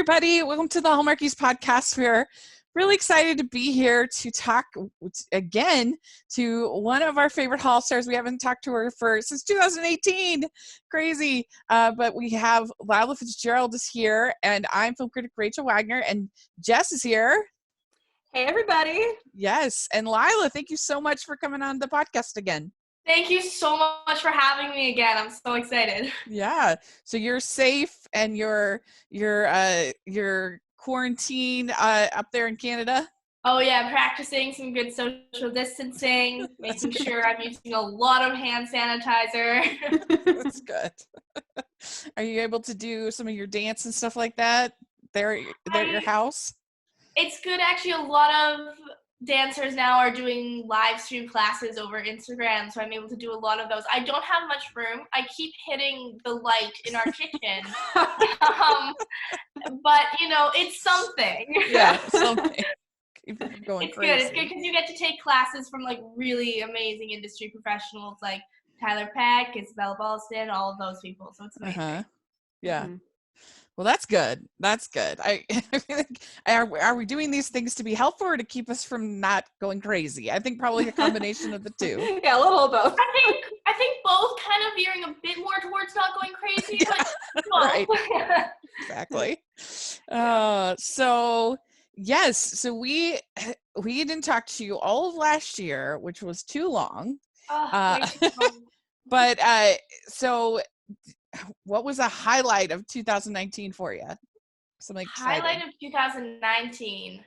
everybody. Welcome to the Hallmarkies podcast. We're really excited to be here to talk again to one of our favorite Hall stars. We haven't talked to her since 2018. Crazy. But we have Lilah Fitzgerald is here, and I'm film critic Rachel Wagner, and Jess is here. Hey, everybody. Yes. And Lilah, thank you so much for coming on the podcast again. Thank you so much for having me again. I'm so excited. Yeah. So you're safe and you're quarantined up there in Canada? Oh yeah, practicing some good social distancing, making sure I'm using a lot of hand sanitizer. That's good. Are you able to do some of your dance and stuff like that there at your house? It's good, actually. A lot of dancers now are doing live stream classes over Instagram, so I'm able to do a lot of those. I don't have much room. I keep hitting the light in our kitchen. But, it's something. Yeah, something. Keep going it's crazy. Good. It's good because you get to take classes from, really amazing industry professionals like Tyler Peck, Isabella Ballston, all of those people. So it's amazing. Uh-huh. Yeah. Mm-hmm. Well, that's good. That's good. Are we doing these things to be helpful or to keep us from not going crazy? I think probably a combination of the two. Yeah, a little of both. I think both kind of veering a bit more towards not going crazy, but right. Exactly. So yes, so we didn't talk to you all of last year, which was too long. Way too long. But so what was a highlight of 2019 for you? Something exciting. Highlight of 2019.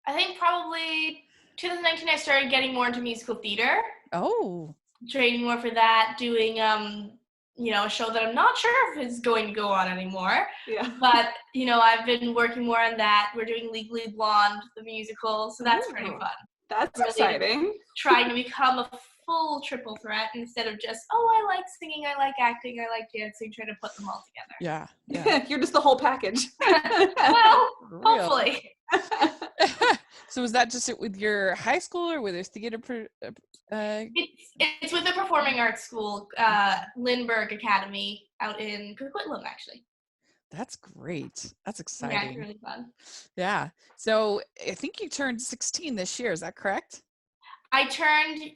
I think probably 2019 I started getting more into musical theater. Oh. Training more for that, doing a show that I'm not sure if is going to go on anymore. Yeah. But, I've been working more on that. We're doing Legally Blonde, the musical, so that's pretty fun. That's really exciting. Trying to become a full triple threat instead of just, I like singing, I like acting, I like dancing, trying to put them all together. Yeah. You're just the whole package. Well, hopefully. So was that just with your high school or with your theater? It's with the Performing Arts School, Lindbergh Academy out in Coquitlam, actually. That's great. That's exciting. Yeah, it's really fun. Yeah. So I think you turned 16 this year. Is that correct? I turned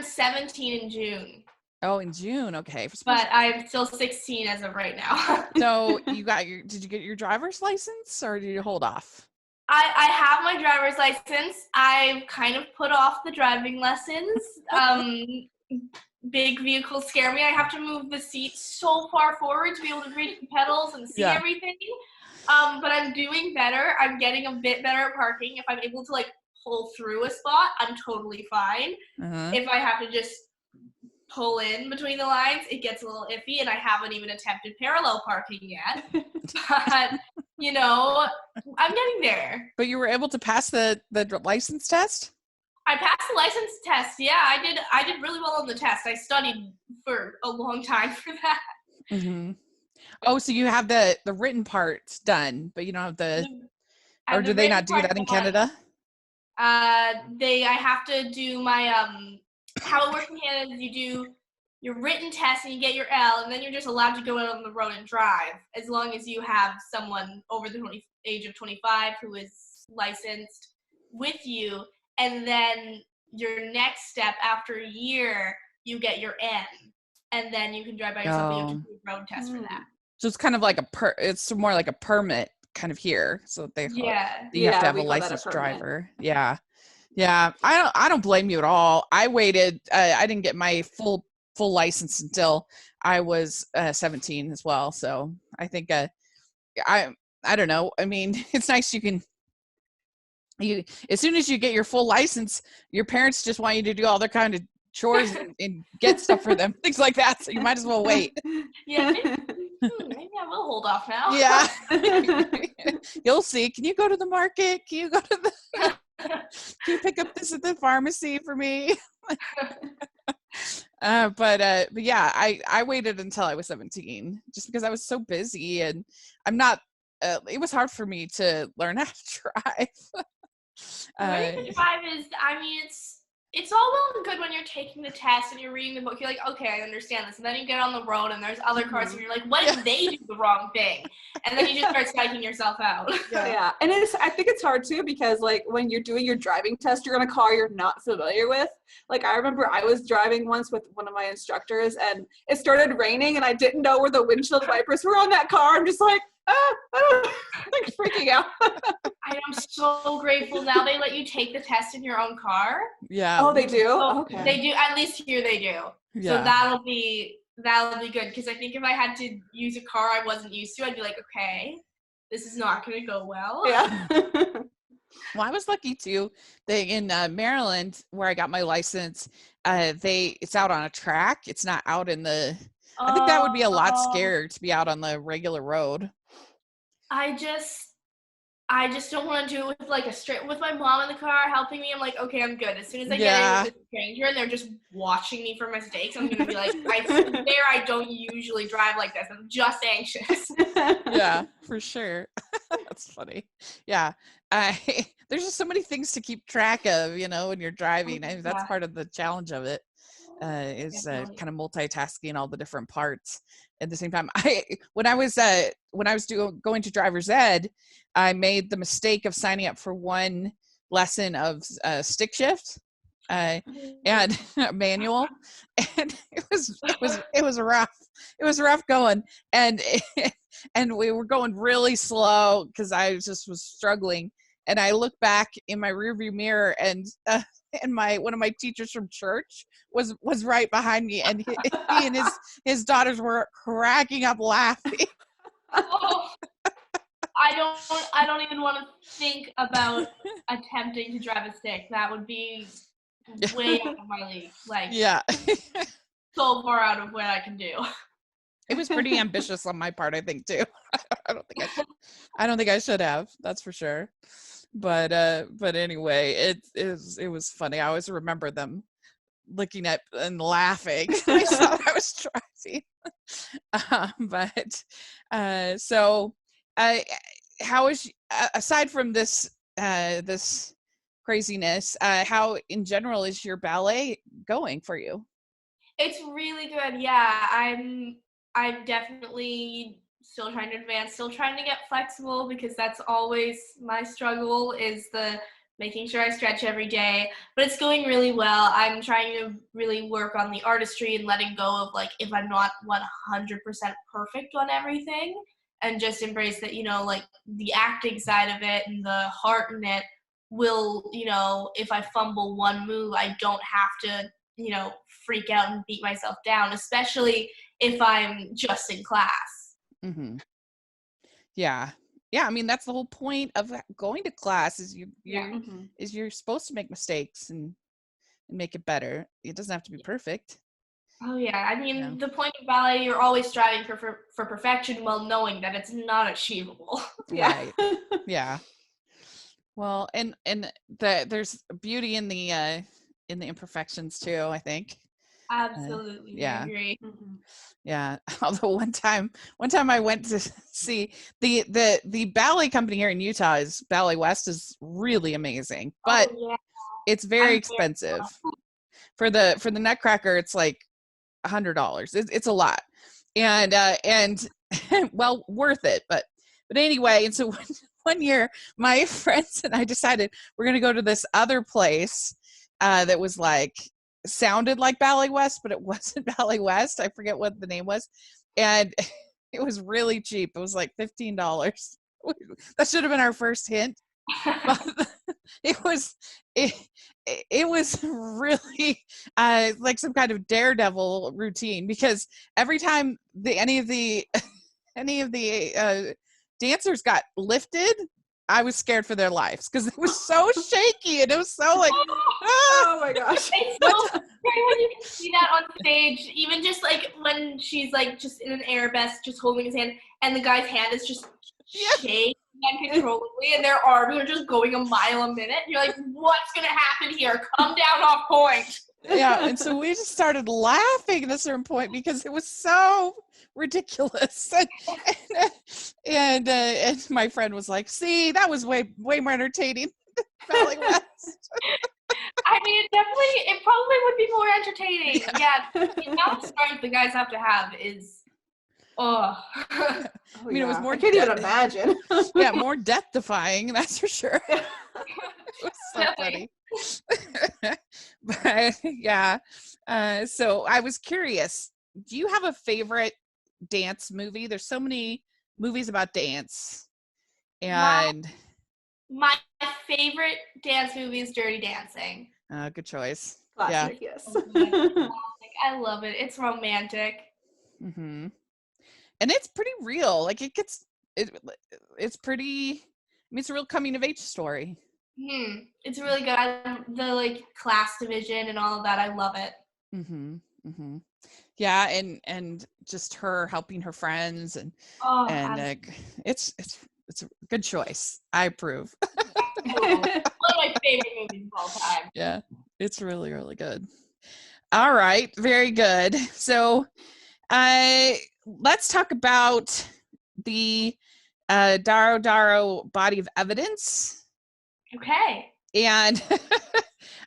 17 in June. Oh, in June. Okay. But I'm still 16 as of right now. So did you get your driver's license or did you hold off? I have my driver's license. I've kind of put off the driving lessons. Big vehicles scare me. I have to move the seat so far forward to be able to reach the pedals and see everything. But I'm doing better. I'm getting a bit better at parking. If I'm able to pull through a spot, I'm totally fine. Uh-huh. If I have to just pull in between the lines, it gets a little iffy, and I haven't even attempted parallel parking yet. But, I'm getting there. But you were able to pass the license test? I passed the license test. Yeah, I did really well on the test. I studied for a long time for that. Mm-hmm. Oh, so you have the written part done, but you don't have or do they not do that in Canada? I have to do my how it works in Canada is you do your written test and you get your L, and then you're just allowed to go out on the road and drive as long as you have someone over the age of 25 who is licensed with you. And then your next step after a year, you get your N, and then you can drive by yourself. You have to do a road test for that. So it's kind of like it's more like a permit kind of here. So you have to have a licensed driver. Yeah. I don't blame you at all. I waited. I didn't get my full license until I was 17 as well. So I think I don't know. I mean, it's nice as soon as you get your full license, your parents just want you to do all their kind of chores and get stuff for them, things like that. So you might as well wait. Yeah, maybe I will hold off now. Yeah, you'll see. Can you go to the market? Can you go to can you pick up this at the pharmacy for me? But yeah, I waited until I was 17 just because I was so busy and I'm not. It was hard for me to learn how to drive. Learning to drive is, it's all well and good when you're taking the test and you're reading the book. You're like, okay, I understand this. And then you get on the road and there's other cars and you're like, what if they do the wrong thing? And then you just start psyching yourself out. Yeah. And I think it's hard too because like when you're doing your driving test, you're in a car you're not familiar with. Like I remember I was driving once with one of my instructors and it started raining and I didn't know where the windshield wipers were on that car. I'm just like, I don't like freaking out. I am so grateful now they let you take the test in your own car. Yeah. Oh, they do? So okay. They do. At least here they do. Yeah. So that'll be good because I think if I had to use a car I wasn't used to, I'd be like, okay, this is not going to go well. Yeah. Well, I was lucky too. In Maryland, where I got my license, it's out on a track. It's not out in the. I think that would be a lot scarier to be out on the regular road. I just don't want to do it with my mom in the car helping me. I'm like, okay, I'm good. As soon as I get in with a stranger and they're just watching me for mistakes, I'm gonna be like, I don't usually drive like this. I'm just anxious. Yeah, for sure. That's funny. Yeah, there's just so many things to keep track of, when you're driving. That's part of the challenge of it. Is kind of multitasking all the different parts at the same time. When I was going to driver's ed, I made the mistake of signing up for one lesson of stick shift and manual, and it was rough. It was rough going, and we were going really slow because I was struggling. And I looked back in my rearview mirror, and one of my teachers from church was right behind me, and he and his daughters were cracking up laughing. Oh, I don't even want to think about attempting to drive a stick. That would be way out of my league. Like, yeah, so far out of what I can do. It was pretty ambitious on my part, I think too. I don't think I should have. That's for sure. But anyway, it was funny. I always remember them looking at and laughing. I thought I was driving. So how is aside from this this craziness, how in general is your ballet going for you? It's really good. Yeah, I'm definitely still trying to advance, still trying to get flexible because that's always my struggle is the making sure I stretch every day. But it's going really well. I'm trying to really work on the artistry and letting go of like if I'm not 100% perfect on everything and just embrace that, like the acting side of it and the heart in it will, if I fumble one move, I don't have to, freak out and beat myself down, especially if I'm just in class. Mm-hmm. Yeah. I mean, that's the whole point of going to class is you're supposed to make mistakes and make it better. It doesn't have to be perfect. Oh yeah. I mean, the point of ballet, you're always striving for perfection while knowing that it's not achievable. Right. Yeah. Well, and there's beauty in the imperfections too, I think. Absolutely. I agree. Mm-hmm. Yeah. Although one time I went to see the ballet company here in Utah is Ballet West is really amazing, but it's very expensive. For the Nutcracker, it's like $100. It's a lot, and well worth it. But anyway, and so one year my friends and I decided we're gonna go to this other place that was like sounded like Ballet West, but it wasn't Ballet West. I forget what the name was, and it was really cheap. It was like $15. That should have been our first hint. But it was really like some kind of daredevil routine because every time any of the dancers got lifted, I was scared for their lives because it was so shaky and it was so like, oh my gosh. It's so scary when you can see that on stage, even just like when she's like just in an arabesque, just holding his hand, and the guy's hand is just shaking uncontrollably, and their arms are just going a mile a minute. And you're like, what's gonna happen here? Come down off point. Yeah, and so we just started laughing at a certain point because it was so ridiculous, and my friend was like, "See, that was way more entertaining." Ballet West. I mean, it probably would be more entertaining. Yeah, the amount of strength the guys have to have is, I mean, it was more. I can't even imagine. Yeah, more death-defying, that's for sure. It was so funny. But yeah, so I was curious. Do you have a favorite dance movie? There's so many movies about dance, and my favorite dance movie is Dirty Dancing. Good choice. Classic, yeah. Yes. I love it. It's romantic. Mm-hmm. And it's pretty real. Like it's pretty. I mean, it's a real coming of age story. It's really good. The class division and all of that. I love it. Mm-hmm. Yeah, and just her helping her friends and it's a good choice. I approve. One of my favorite movies of all time. Yeah, it's really, really good. All right, very good. So, let's talk about the Daro Daro body of evidence. Okay. And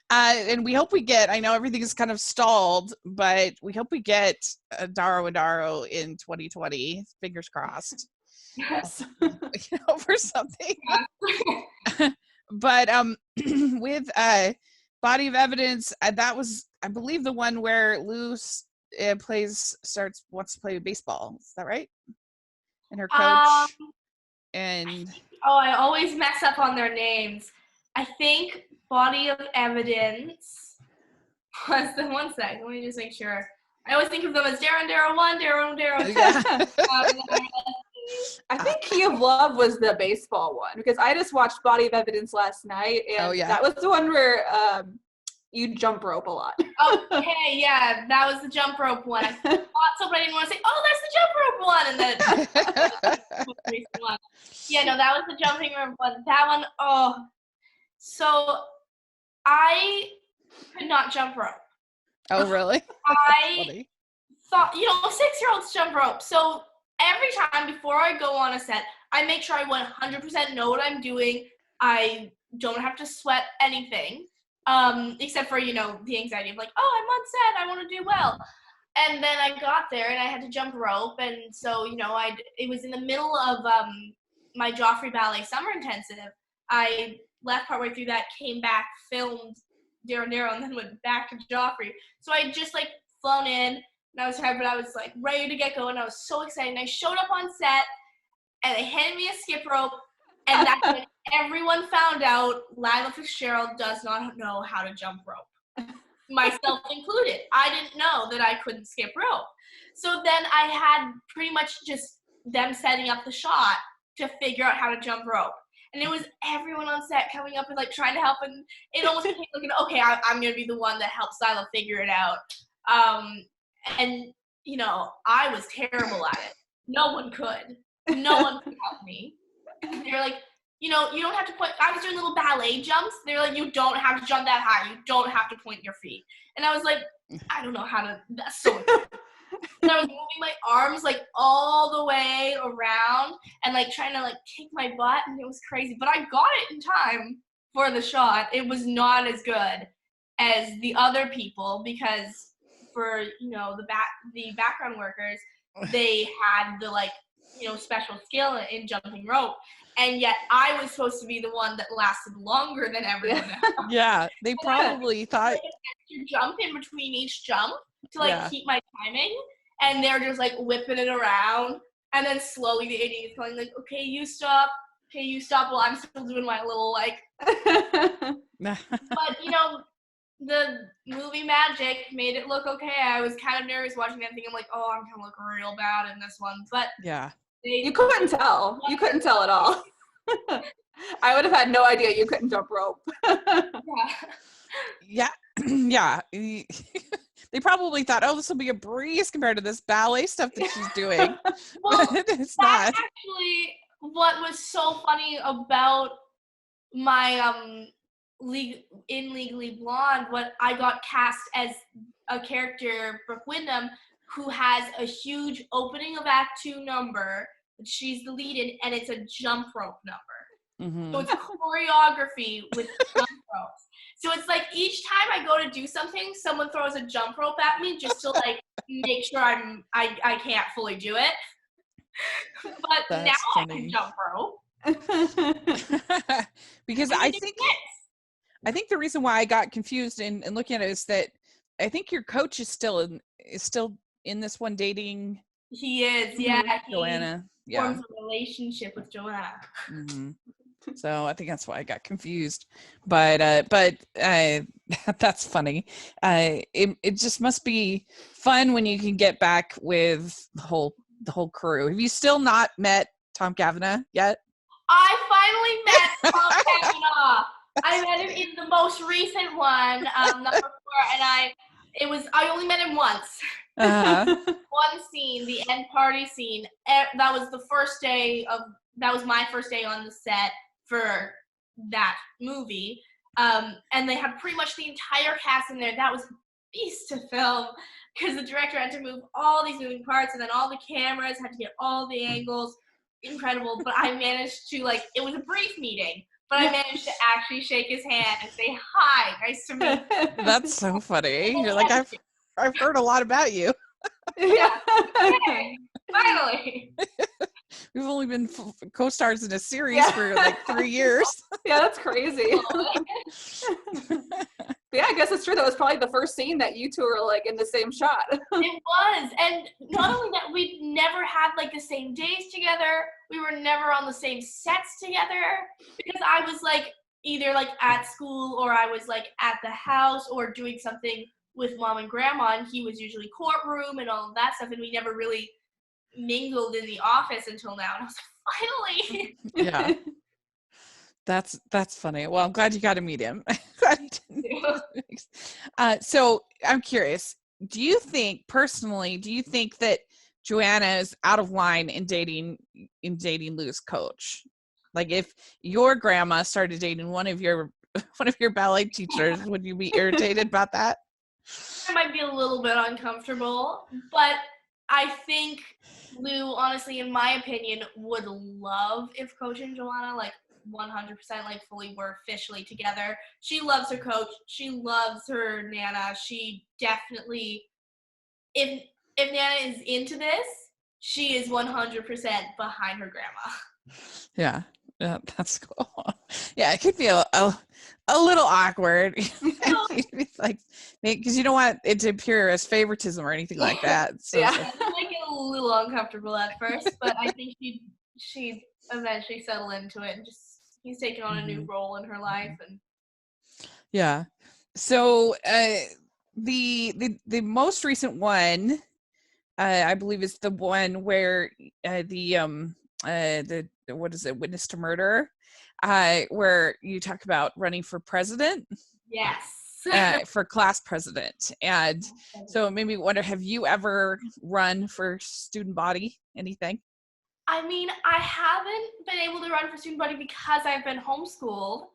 and we hope we get, I know everything is kind of stalled, but we hope we get Daro and Daro in 2020. Fingers crossed. Yes. For something. But with body of evidence, that was, I believe, the one where Lou wants to play baseball. Is that right? And her coach. I always mess up on their names. I think body of evidence was the one second. Let me just make sure. I always think of them as Darren 1, Darren 2. Yeah. I think Key of Love was the baseball one, because I just watched Body of Evidence last night, and that was the one where you jump rope a lot. Okay, yeah, that was the jump rope one. I thought so, but I didn't want to say, oh, there's the jump rope one, and then yeah, no, that was the jumping rope one. That one, so I could not jump rope. Oh, really? I thought, 6-year-olds jump rope, so every time before I go on a set, I make sure I 100% know what I'm doing. I don't have to sweat anything, except for, the anxiety of I'm on set, I want to do well. And then I got there and I had to jump rope. And so, it was in the middle of my Joffrey Ballet summer intensive. I left partway through that, came back, filmed Darren, and then went back to Joffrey. So I just flown in. And I was tired, but I was ready to get going. I was so excited. And I showed up on set, and they handed me a skip rope, and that's when everyone found out Lilah Fitzgerald does not know how to jump rope, myself included. I didn't know that I couldn't skip rope. So then I had pretty much just them setting up the shot to figure out how to jump rope. And it was everyone on set coming up and trying to help, and it almost became okay, I'm going to be the one that helps Lilah figure it out. And, I was terrible at it. No one could. No one could help me. They're you don't have to point. I was doing little ballet jumps. They're you don't have to jump that high. You don't have to point your feet. And I was I don't know how to. That's so and I was moving my arms all the way around and trying to kick my butt, and it was crazy. But I got it in time for the shot. It was not as good as the other people, because for the background workers, they had the special skill in jumping rope, and yet I was supposed to be the one that lasted longer than everyone else. Yeah, they probably thought you jump in between each jump to keep my timing, and they're just whipping it around, and then slowly the AD is going okay, you stop, while I'm still doing my little but the movie magic made it look okay. I was kind of nervous watching that thing. I'm oh, I'm gonna look real bad in this one. But yeah, you couldn't tell. You couldn't tell at all. I would have had no idea you couldn't jump rope. Yeah. They probably thought, oh, this will be a breeze compared to this ballet stuff that she's doing. Well, it's not. Actually, what was so funny about my Legally Blonde, what I got cast as a character, Brooke Wyndham, who has a huge opening of Act 2 number that she's the lead in, and it's a jump rope number. Mm-hmm. So it's choreography with jump ropes. So it's like each time I go to do something, someone throws a jump rope at me just to like make sure I can't fully do it. But That's now funny. I can jump rope. Because I think the reason why I got confused in looking at it is that I think your coach is still in this one dating. He is, yeah. Joanna. He forms a relationship with Joanna. Mm-hmm. So I think that's why I got confused. But that's funny. It just must be fun when you can get back with the whole crew. Have you still not met Tom Cavanaugh yet? I finally met Tom Cavanaugh. I met him in the most recent one, number 4, and I only met him once. One scene, the end party scene. That was my first day on the set for that movie. And they had pretty much the entire cast in there. That was a beast to film because the director had to move all these moving parts, and then all the cameras had to get all the angles. Incredible. But I managed to, it was a brief meeting, but I managed to actually shake his hand and say, "Hi, nice to meet you." That's so funny. You're like, I've heard a lot about you. Yeah. Okay. Finally. We've only been co-stars in a series for 3 years. Yeah, that's crazy. Yeah, I guess it's true. That was probably the first scene that you two were in the same shot. It was. And not only that, we never had the same days together. We were never on the same sets together because I was either at school or I was at the house or doing something with mom and grandma, and he was usually courtroom and all of that stuff, and we never really mingled in the office until now. And I was like, finally. Yeah. That's funny. Well, I'm glad you got to meet him. So I'm curious, do you think that Joanna is out of line in dating Lou's coach? If your grandma started dating one of your ballet teachers, would you be irritated about that? I might be a little bit uncomfortable, but I think Lou, honestly, in my opinion, would love if Coach and Joanna 100% fully were officially together. She loves her coach. She loves her Nana. She definitely, if Nana is into this, she is 100% behind her grandma. Yeah, that's cool. Yeah, it could be a little awkward. Because you don't want it to appear as favoritism or anything like that. So yeah, I might get a little uncomfortable at first, but I think she'd eventually settle into it and just. He's taking on a new role in her life, and yeah. So the most recent one, I believe, is the one where the what is it, Witness to Murder, where you talk about running for president. Yes. For class president, and so it made me wonder: have you ever run for student body? Anything? I mean, I haven't been able to run for student body because I've been homeschooled.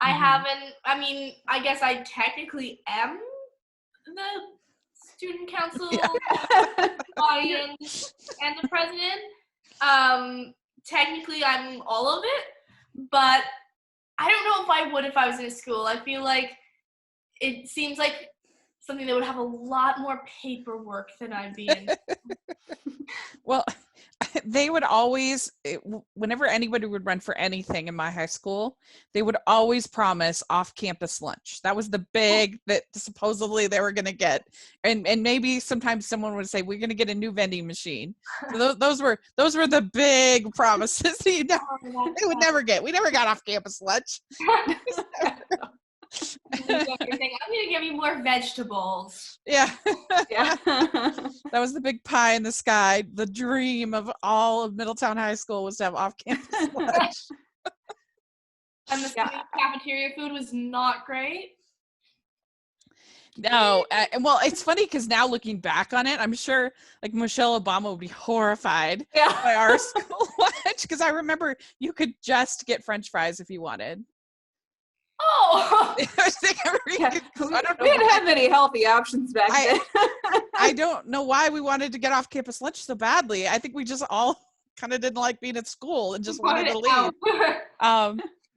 I haven't, I guess I technically am the student council body and the president. Technically, I'm all of it, but I don't know if I would if I was in a school. I feel like it seems like something that would have a lot more paperwork than I'd be in. Well, they would always, whenever anybody would run for anything in my high school, they would always promise off-campus lunch. That was the big that supposedly they were going to get, and maybe sometimes someone would say, "We're going to get a new vending machine." So those were the big promises. They would never get. We never got off-campus lunch. I'm gonna give you more vegetables. Yeah. Yeah. That was the big pie in the sky. The dream of all of Middletown High School was to have off-campus lunch. And the cafeteria food was not great. No, well, it's funny because now looking back on it, I'm sure Michelle Obama would be horrified by our school lunch, because I remember you could just get French fries if you wanted. Oh, we didn't have many healthy options back then. I don't know why we wanted to get off campus lunch so badly. I think we just all kind of didn't like being at school and just wanted to leave.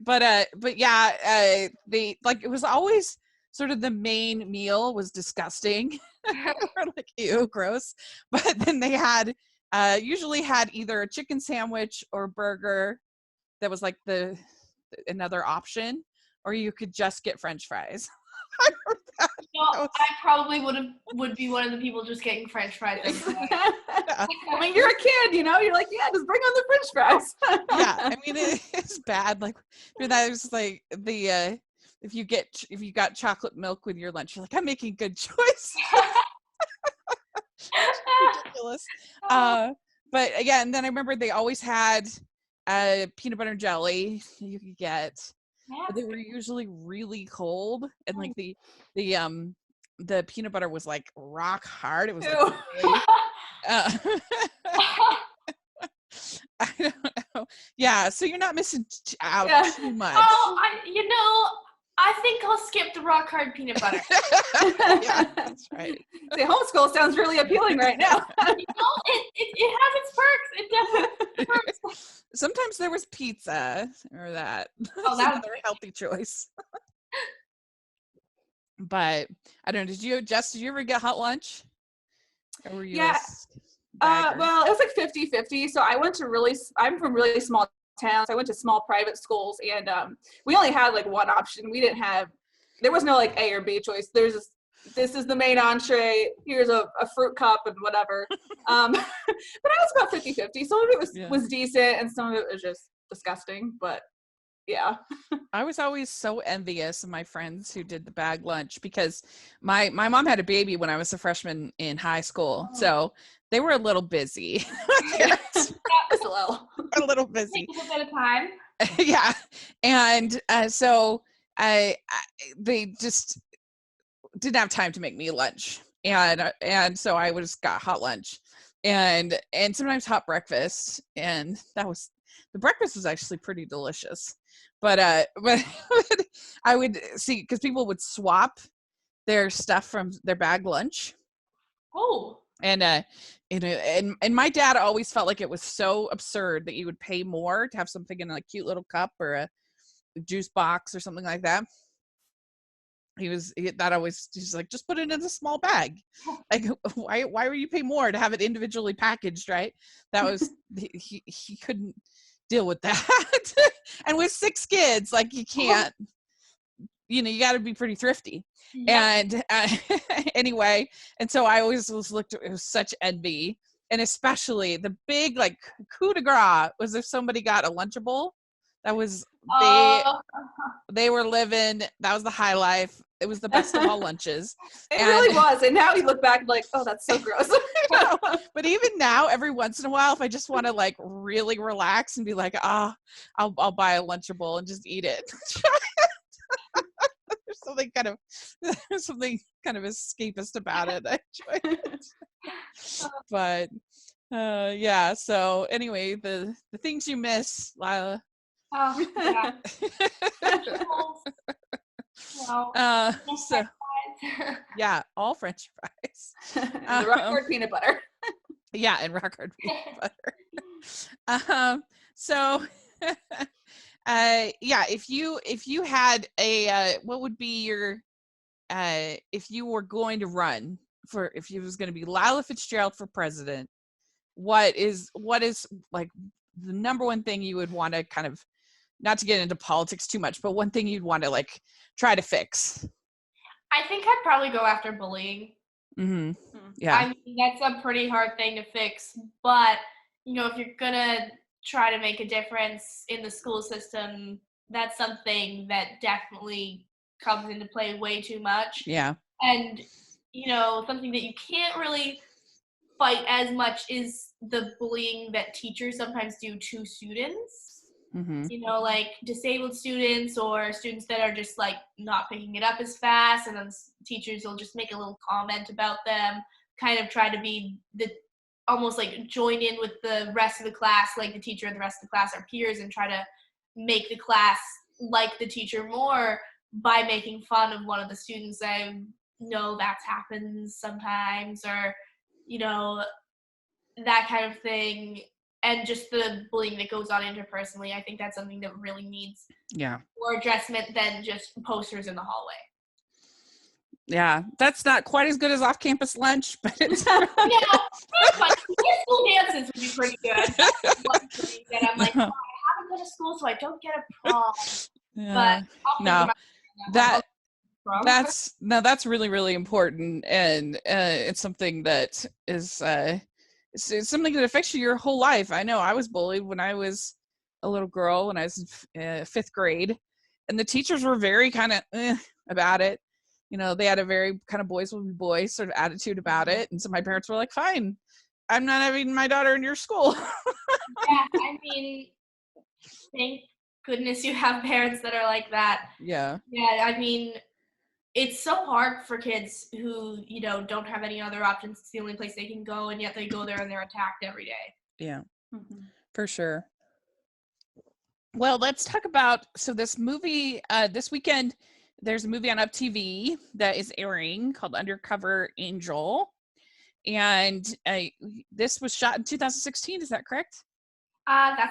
but yeah, they like, it was always sort of the main meal was disgusting. We're like, ew, gross. But then they had usually had either a chicken sandwich or burger that was like another option, or you could just get French fries. I probably would be one of the people just getting French fries. When you're a kid, you're like, yeah, just bring on the French fries. Yeah, I mean, it's bad. Like, that was like the if you got chocolate milk with your lunch, you're like, I'm making a good choice. Ridiculous. But again, then I remember they always had peanut butter and jelly you could get. But they were usually really cold, and like the peanut butter was like rock hard. It was like I don't know. Yeah, so you're not missing out too much. Oh, I think I'll skip the rock hard peanut butter. Yeah, that's right. The homeschool sounds really appealing right now. It has its perks. It definitely perks. Sometimes there was pizza or that. Oh, that was another healthy choice. But I don't know. Jess, did you ever get hot lunch? Or were you well, it was like 50-50. So I'm from really small towns. I went to small private schools, and we only had like one option. There was no like A or B choice. This is the main entree. Here's a fruit cup and whatever. But I was about 50-50. Some of it was decent, and some of it was just disgusting. But yeah. I was always so envious of my friends who did the bag lunch, because my mom had a baby when I was a freshman in high school. Oh. So they were a little busy. A little busy. Take a bit of time. Yeah. And so they just didn't have time to make me lunch. And so I just got hot lunch and sometimes hot breakfast. And the breakfast was actually pretty delicious. But I would see, because people would swap their stuff from their bag lunch. Oh. And my dad always felt like it was so absurd that you would pay more to have something in a cute little cup or a juice box or something like that. He's like, just put it in a small bag. Like, why would you pay more to have it individually packaged, right? That was he couldn't deal with that. And with 6 kids, like, you can't, you got to be pretty thrifty. Yep. And anyway, and so I always it was such envy, and especially the big like coup de grace was if somebody got a Lunchable. That was they were living. That was the high life. It was the best of all lunches. It really was. And now you look back like, oh, that's so gross. But even now, every once in a while, if I just want to like really relax and be like, I'll buy a Lunchable and just eat it. There's something kind of escapist about it. I enjoy it. But yeah. So anyway, the things you miss, Lilah. Oh, yeah. So yeah, all French fries. The rock hard peanut butter. Yeah, and rock hard peanut butter. So yeah, if you had a what would be your if you were going to run for, if you was going to be Lilah Fitzgerald for president, what is like the number one thing you would want to kind of, not to get into politics too much, but one thing you'd want to like try to fix? I think I'd probably go after bullying. Mm-hmm. Yeah. I mean, that's a pretty hard thing to fix, but if you're gonna try to make a difference in the school system, that's something that definitely comes into play way too much. Yeah. And something that you can't really fight as much is the bullying that teachers sometimes do to students. Mm-hmm. Like disabled students or students that are just like not picking it up as fast, and then teachers will just make a little comment about them, kind of try to be almost like join in with the rest of the class, like the teacher and the rest of the class are peers, and try to make the class like the teacher more by making fun of one of the students. I know that happens sometimes, or that kind of thing. and just the bullying that goes on interpersonally. I think that's something that really needs more addressment than just posters in the hallway. Yeah, that's not quite as good as off-campus lunch, but it's but school dances would be pretty good. That's one thing that I'm like, I haven't go to school, so I don't get a prom. But I'll think about that's really, really important, and it's something that is it's something that affects you your whole life. I know I was bullied when I was a little girl, when I was in 5th grade, and the teachers were very kind of about it. You know, they had a very kind of boys will be boys sort of attitude about it. And so my parents were like, fine, I'm not having my daughter in your school. Yeah, I mean, thank goodness you have parents that are like that. Yeah. Yeah, I mean, it's so hard for kids who, you know, don't have any other options. It's the only place they can go, and yet they go there and they're attacked every day. Yeah, for sure. Well, let's talk about, so this movie, this weekend, there's a movie on Up TV that is airing called Undercover Angel. And this was shot in 2016. Is that correct? I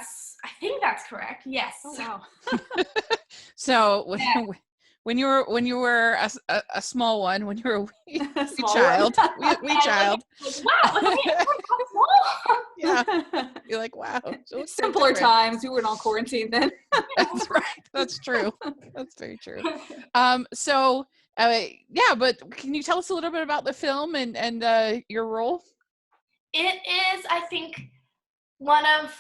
think that's correct. Yes. Oh, wow. So when you were a small one, when you were a wee child, wee child. Wow. Yeah. You're like, wow. Simpler times. We weren't all quarantined then. That's right. That's true. That's very true. So, but can you tell us a little bit about the film and your role? It is, I think, one of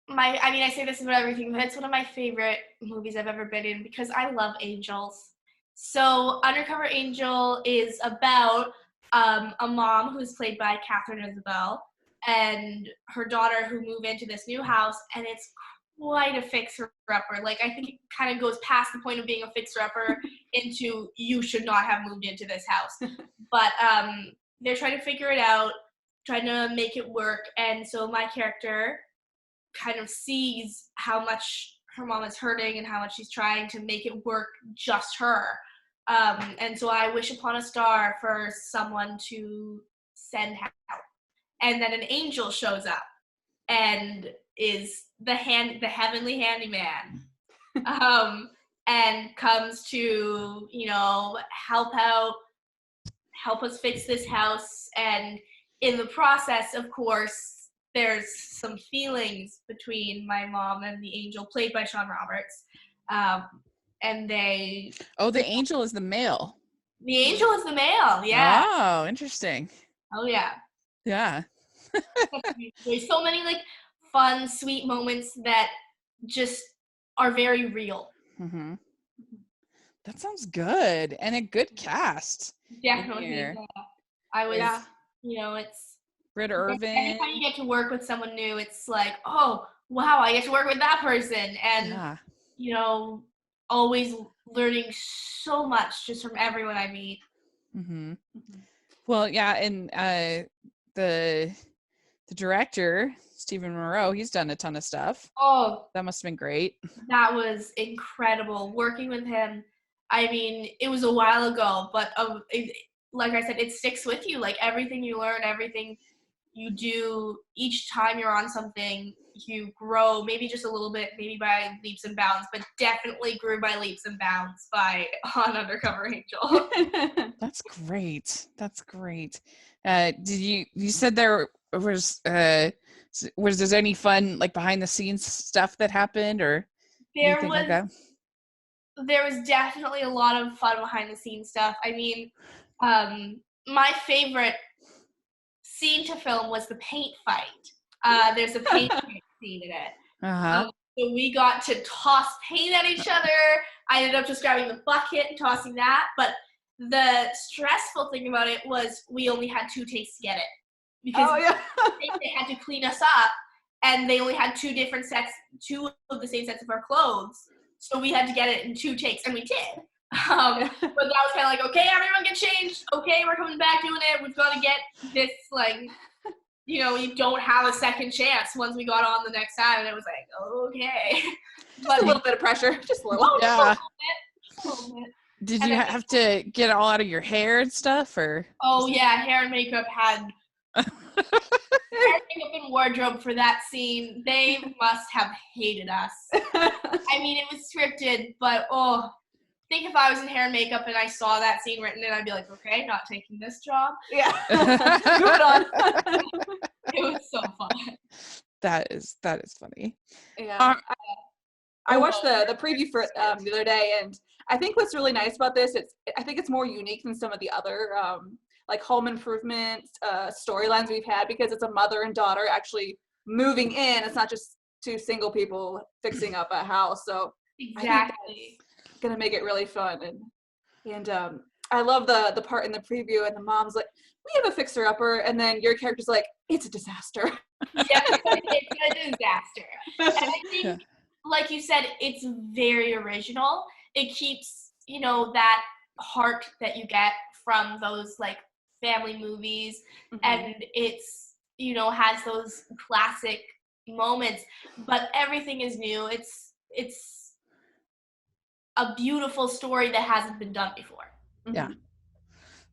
my, I mean, I say this about everything, but it's one of my favorite movies I've ever been in because I love angels. So Undercover Angel is about a mom who's played by Catherine Isabel and her daughter who move into this new house, and it's quite a fixer-upper. Like, I think it kind of goes past the point of being a fixer-upper into you should not have moved into this house. But they're trying to figure it out, trying to make it work, and so my character kind of sees how much her mom is hurting and how much she's trying to make it work just her. And so I wish upon a star for someone to send help. And then an angel shows up and is the heavenly handyman, and comes to, you know, help us fix this house. And in the process, of course, there's some feelings between my mom and the angel, played by Sean Roberts. And they... Oh, the angel is the male. The angel is the male, yeah. Oh, interesting. Oh, yeah. Yeah. There's so many, like, fun, sweet moments that just are very real. Mm-hmm. That sounds good. And a good cast. Definitely. I was, you know, it's... Britt Irvin. Anytime you get to work with someone new, it's like, oh, wow, I get to work with that person. And, you know, always learning so much just from everyone I meet. Mm-hmm. Well, yeah, and the director, Stephen Moreau, he's done a ton of stuff. Oh. That must have been great. That was incredible. Working with him, I mean, it was a while ago, but like I said, it sticks with you. Like, everything you learn, everything you do, each time you're on something, you grow, maybe just a little bit, maybe by leaps and bounds, but definitely grew by leaps and bounds on Undercover Angel. That's great. That's great. Did you said there was there any fun, like, behind the scenes stuff that happened, or anything like that? There was definitely a lot of fun behind the scenes stuff. I mean, my favorite scene to film was the paint fight. There's a paint scene in it. So we got to toss paint at each other. I ended up just grabbing the bucket and tossing that. But the stressful thing about it was we only had 2 takes to get it. Because they had to clean us up, and they only had 2 of the same sets of our clothes. So we had to get it in 2 takes, and we did. But that was kind of like, okay, everyone get changed. Okay, we're coming back doing it. We've got to get this, like, you know, you don't have a second chance once we got on the next side. And it was like, okay. But a little bit of pressure. Just a little. Yeah. A little bit. Did you have to get it all out of your hair and stuff, or? Oh, yeah. Hair and makeup had Hair, makeup, and wardrobe for that scene, they must have hated us. I mean, it was scripted, but I think if I was in hair and makeup and I saw that scene written in, I'd be like, okay, not taking this job. Yeah. Moving on. It was so fun. That is funny. Yeah. I watched the preview for it the other day, and I think what's really nice about this, I think it's more unique than some of the other like home improvement storylines we've had, because it's a mother and daughter actually moving in. It's not just two single people fixing up a house. So exactly, it's gonna make it really fun. And I love the part in the preview, and the mom's like, "We have a fixer-upper," and then your character's like, "It's a disaster." Yeah, it's a disaster. And I think, like you said, it's very original. It keeps, that heart that you get from those like family movies, and it's, has those classic moments, but everything is new. It's a beautiful story that hasn't been done before.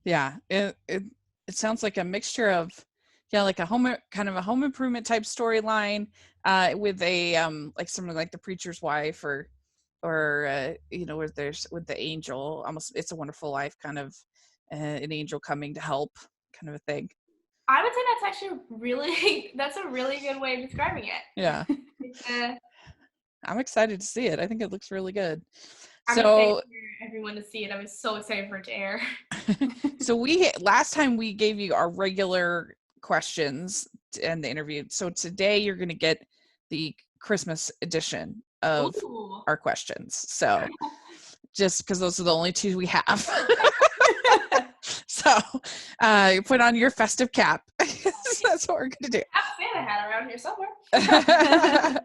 Yeah. It sounds like a mixture of like a home improvement type storyline with a like something like The Preacher's Wife or where there's with the angel, almost It's a Wonderful Life, kind of an angel coming to help kind of a thing. I would say that's actually that's a really good way of describing it. Yeah. I'm excited to see it. I think it looks really good. I'm excited for everyone to see it. I was so excited for it to air. So last time we gave you our regular questions and the interview. So today you're going to get the Christmas edition of our questions. So just because those are the only two we have. So you put on your festive cap. That's what we're going to do. I have Santa hat around here somewhere.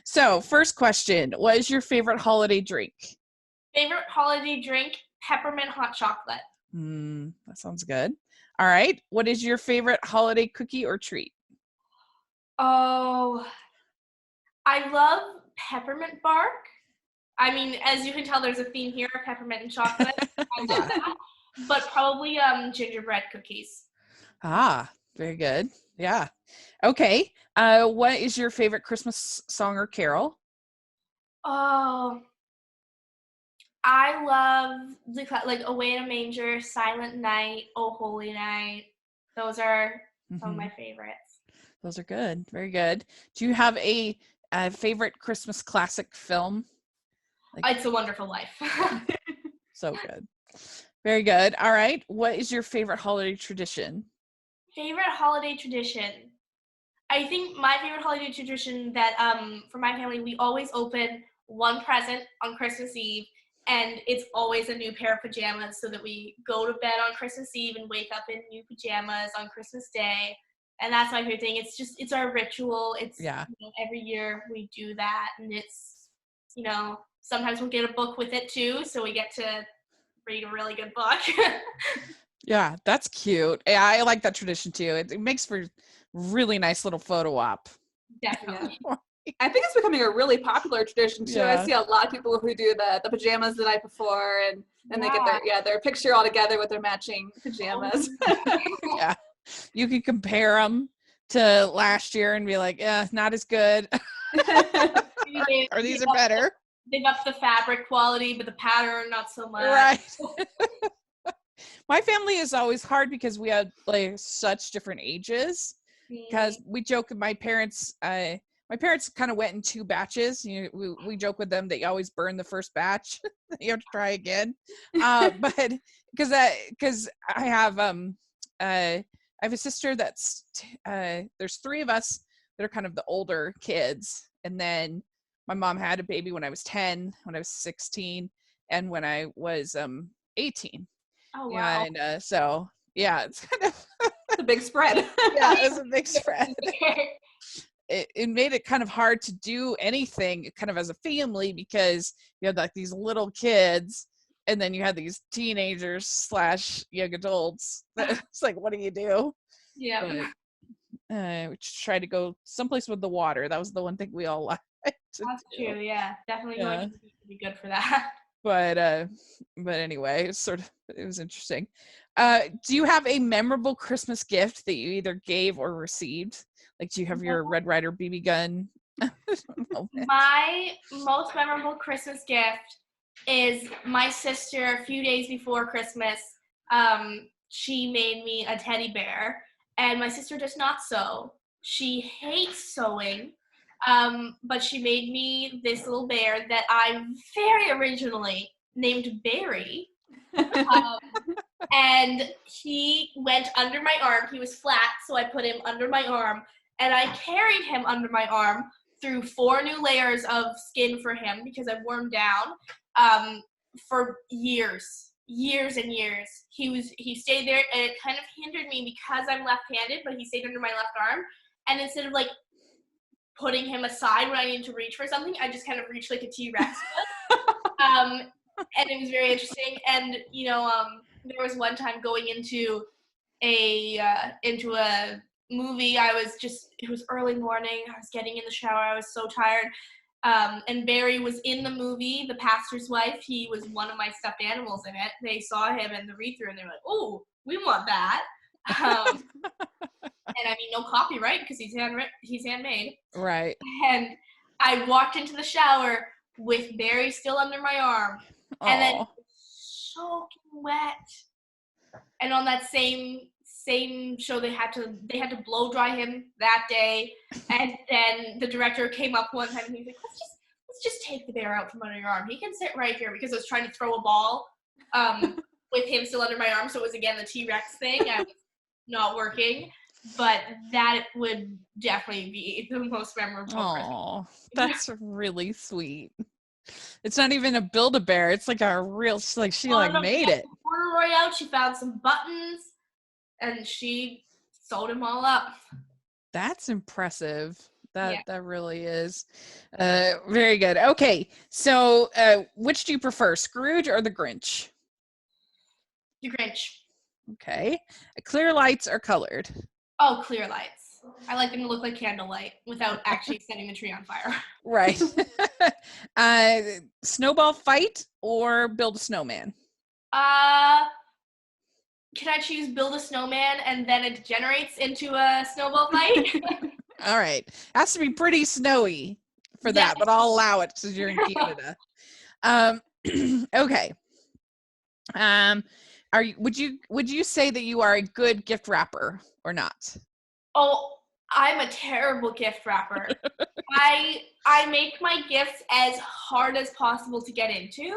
So first question, what is your favorite holiday drink? Favorite holiday drink, peppermint hot chocolate. That sounds good. All right. What is your favorite holiday cookie or treat? Oh, I love peppermint bark. I mean, as you can tell, there's a theme here, peppermint and chocolate. I love that. But probably gingerbread cookies. Ah, very good. Yeah. Okay. What is your favorite Christmas song or carol? Oh, I love like Away in a Manger, Silent Night, Oh Holy Night. Those are some of my favorites. Those are good. Very good. Do you have a favorite Christmas classic film? It's a Wonderful Life. So good. Very good. All right. What is your favorite holiday tradition? Favorite holiday tradition? I think my favorite holiday tradition that for my family, we always open one present on Christmas Eve, and it's always a new pair of pajamas, so that we go to bed on Christmas Eve and wake up in new pajamas on Christmas Day. And that's my favorite thing. It's our ritual. It's every year we do that, and it's sometimes we'll get a book with it too, so we get to read a really good book. Yeah, that's cute. Yeah, I like that tradition too. It makes for really nice little photo op. Definitely. I think it's becoming a really popular tradition too. I see a lot of people who do the pajamas the night before, and they get their picture all together with their matching pajamas. Yeah, you can compare them to last year and be like, not as good. Or these are better. They've upped the fabric quality, but the pattern not so much. Right. My family is always hard because we had like such different ages. Because we joke with my parents. My parents kind of went in two batches. We joke with them that you always burn the first batch. You have to try again. But because I have a sister that's there's three of us that are kind of the older kids, and then my mom had a baby when I was 10, when I was 16, and when I was 18. Oh wow! And so it's kind of a big spread. Yeah, it was a big spread. It made it kind of hard to do anything kind of as a family, because you had like these little kids, and then you had these teenagers / young adults. It's like, what do you do? Yeah. But, we just tried to go someplace with the water. That was the one thing we all liked. That's true. Yeah, definitely going to be good for that. But anyway, it was interesting. Do you have a memorable Christmas gift that you either gave or received? Like, do you have your Red Ryder BB gun? My most memorable Christmas gift is my sister. A few days before Christmas, she made me a teddy bear, and my sister does not sew. She hates sewing, but she made me this little bear that I very originally named Barry. And he went under my arm. He was flat, so I put him under my arm, and I carried him under my arm through 4 new layers of skin for him because I wore him down for years and years. He stayed there, and it kind of hindered me because I'm left-handed, but he stayed under my left arm. And instead of like putting him aside when I needed to reach for something, I just kind of reached like a T-Rex. And it was very interesting. And there was one time going into a movie. It was early morning. I was getting in the shower. I was so tired. And Barry was in the movie, The Pastor's Wife. He was one of my stuffed animals in it. They saw him in the read-through, and they were like, "Oh, we want that." And I mean, no copyright because he's handmade. Right. And I walked into the shower with Barry still under my arm. Aww. And then soaking wet. And on that same show, they had to blow dry him that day. And then the director came up one time and he was like, let's just take the bear out from under your arm. He can sit right here, because I was trying to throw a ball with him still under my arm. So it was again the T-Rex thing. I was not working. But that would definitely be the most memorable. Oh, that's really sweet. It's not even a Build-A-Bear. It's like a real, she made it. Corduroy out. She found some buttons, and she sewed them all up. That's impressive. That really is. Very good. Okay, so which do you prefer, Scrooge or the Grinch? The Grinch. Okay. Clear lights or colored? Oh, clear lights. I like them to look like candlelight without actually setting the tree on fire. Right. Snowball fight or build a snowman? Can I choose build a snowman and then it degenerates into a snowball fight? All right. Has to be pretty snowy for that, but I'll allow it since you're in Canada. Okay. Would you say that you are a good gift wrapper or not? Oh, I'm a terrible gift wrapper. I make my gifts as hard as possible to get into.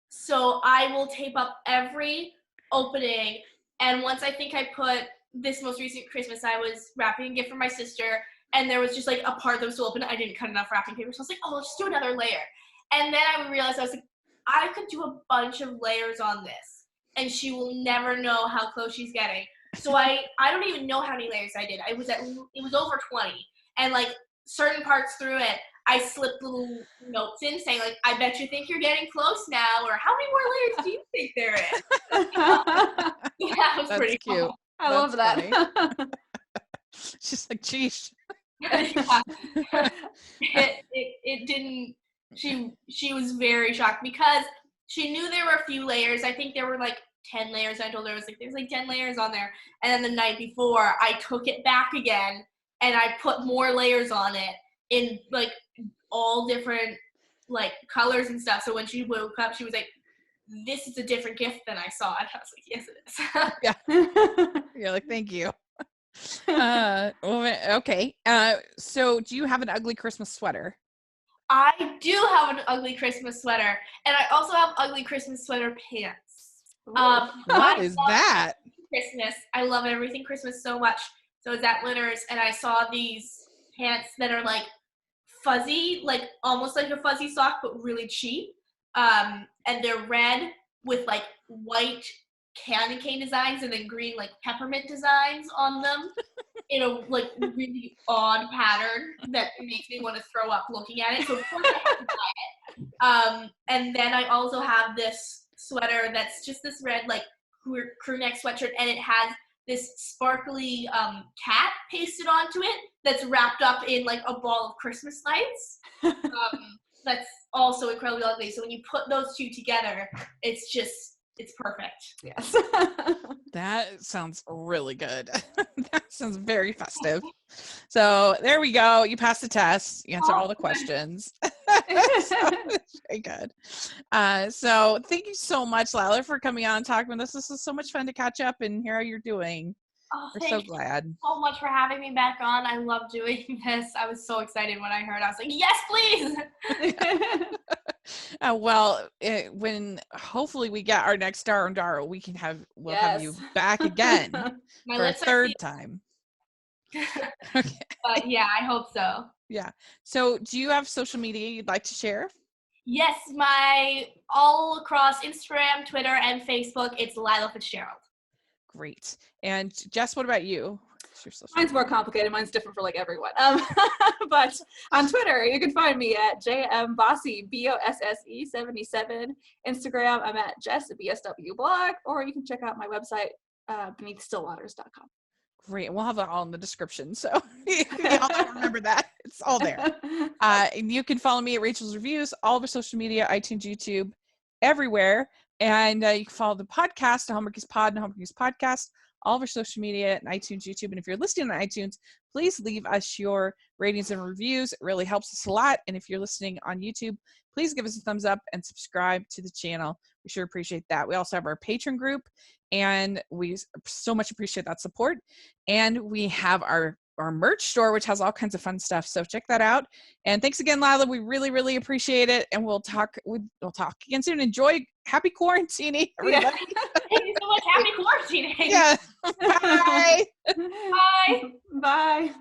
So I will tape up every opening. And once I think I put this most recent Christmas, I was wrapping a gift for my sister, and there was just like a part that was still open. I didn't cut enough wrapping paper. So I was like, oh, let's just do another layer. And then I realized I was like, I could do a bunch of layers on this, and she will never know how close she's getting. So I don't even know how many layers I did. It was over 20. And like certain parts through it, I slipped little notes in saying like, I bet you think you're getting close now, or how many more layers do you think there is? Yeah, it was pretty cute. Cool. I love that. She's like, geez. It didn't, she was very shocked because she knew there were a few layers. I think there were like 10 layers. I told her, there's like 10 layers on there. And then the night before, I took it back again and I put more layers on it in like all different like colors and stuff. So when she woke up, she was like, this is a different gift than I saw. And I was like, yes, it is. Yeah. You're like, thank you. Okay. So do you have an ugly Christmas sweater? I do have an ugly Christmas sweater. And I also have ugly Christmas sweater pants. What is that? Christmas. I love everything Christmas so much. So I was at Winners and I saw these pants that are like fuzzy, like almost like a fuzzy sock, but really cheap. And they're red with like white candy cane designs and then green like peppermint designs on them in a like really odd pattern that makes me want to throw up looking at it. So of course I have to buy it. And then I also have this sweater that's just this red like crew neck sweatshirt, and it has this sparkly cat pasted onto it that's wrapped up in like a ball of Christmas lights. that's also incredibly ugly. So when you put those two together, it's perfect. Yes. That sounds really good. That sounds very festive. So there we go. You passed the test. You answered all the questions. So, very good. So thank you so much, Lilah, for coming on and talking with us. This was so much fun to catch up and hear how you're doing. Oh, We're so glad. You so much for having me back on. I love doing this. I was so excited when I heard. I was like, yes, please. When hopefully we get our next star on Dara, we'll have you back again for a third time. Okay. But yeah, I hope so. Yeah. So do you have social media you'd like to share? Yes, my all across Instagram, Twitter, and Facebook, it's Lilah Fitzgerald. Great. And Jess, what about you? Mine's more complicated. Mine's different for like everyone. But on Twitter, you can find me at jmbossy, BOSSE 77. Instagram, I'm at Jess, BSW blog, or you can check out my website, beneathstillwaters.com. Great. And we'll have it all in the description. So y'all remember that. It's all there. And you can follow me at Rachel's Reviews, all of our social media, iTunes, YouTube, everywhere. And you can follow the podcast, the Hallmarkies Pod and Hallmarkies Podcast, all of our social media and iTunes, YouTube. And if you're listening on iTunes, please leave us your ratings and reviews. It really helps us a lot. And if you're listening on YouTube, please give us a thumbs up and subscribe to the channel. We sure appreciate that. We also have our Patreon group, and we so much appreciate that support. And we have our merch store, which has all kinds of fun stuff. So check that out. And thanks again, Lilah. We really, really appreciate it. And we'll talk again soon. Happy quarantining, everybody. Yeah. Thank you so much. Happy quarantining. Yeah. Bye. Bye. Bye.